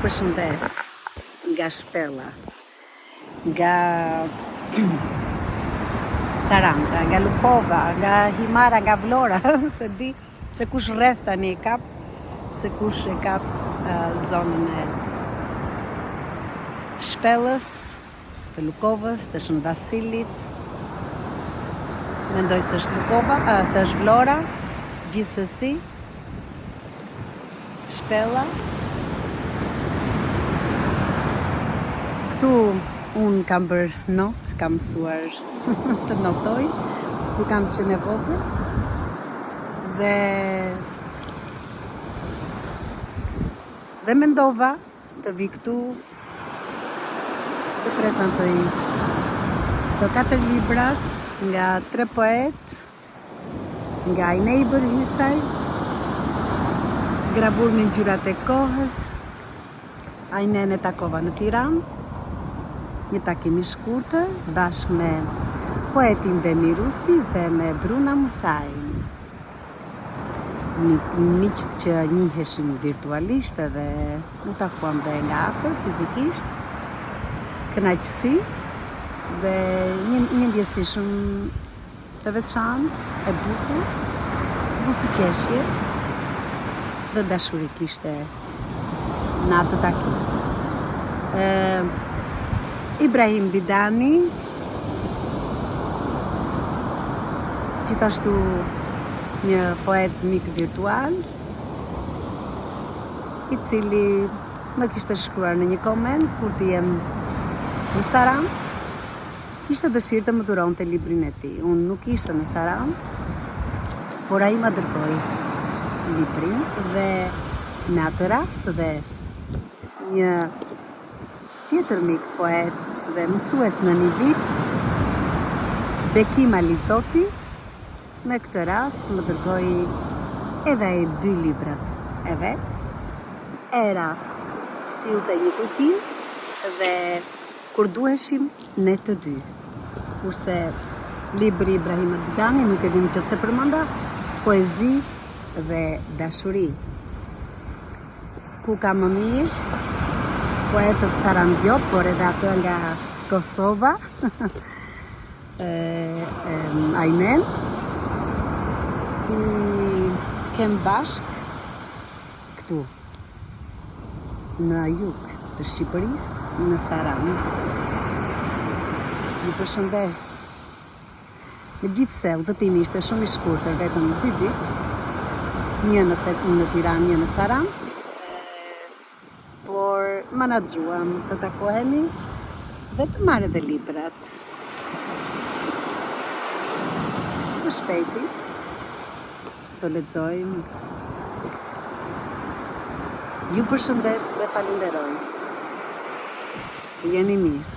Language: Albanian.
përshëndes nga Shpella, nga Saranda, nga Lukova, nga Himara, nga Vlora, se di se kush rreth tani e kap, se kush e kap zonën e Shpellës, të Lukovës, të Shën Vasilit. Mendoj se është Lukova, se është Vlora, gjithsesi. Shpella. Këtu unë kam bërë notë, kam mësuar të notoj, ku kam qenë e vogël. Dhe mendova të vi këtu të prezantoj të 4 librat nga 3 poet, nga I Neighbor Isaj, Gravur me ngjyrat e kohës, Ajnen e takova në Tiranë, një takim i shkurtër bashkë me poetin Demi Rusi dhe me Bruna Musajin. Miqt që njiheshim virtualisht edhe u takuam dhe nga afër fizikisht. Kënaqësi dhe një ndjesi shumë të veçantë, e bukur, buzëqeshje dhe dashuri kishte në atë takim. Ibrahim Didani, gjithashtu një poet mik virtual, i cili më kishte shkruar në një koment kur të jem në Sarandë, kishte dëshirë të më dhuronte librin e tij. Unë nuk isha në Sarandë, por ai më dërgoi librin dhe në atë rast dhe një tjetër mik poet dhe mësues në një vit, Bekim Alizoti, me këtë rast më dërgoi edhe ai 2 librat e vet. Era sillte një kujtim dhe kur duheshim ne të dy. Kurse libri Ibrahim Didani, nuk e di nëse përmenda, poezi dhe dashuri. Ku ka më mirë poetët sarandiot, por edhe atë nga Kosova, Ajnen, i kem bashk këtu, në jug të Shqipërisë, në Sarandë. Ju përshëndes. Megjithse udhëtimi ishte shumë i shkurtër, vetëm 2 ditë, një në Tiranë, një në Sarandë, por menaxhuam të takohemi dhe të marrë edhe librat. Së shpejti të lexojmë. Ju përshëndes dhe falenderoj. Jeni mirë.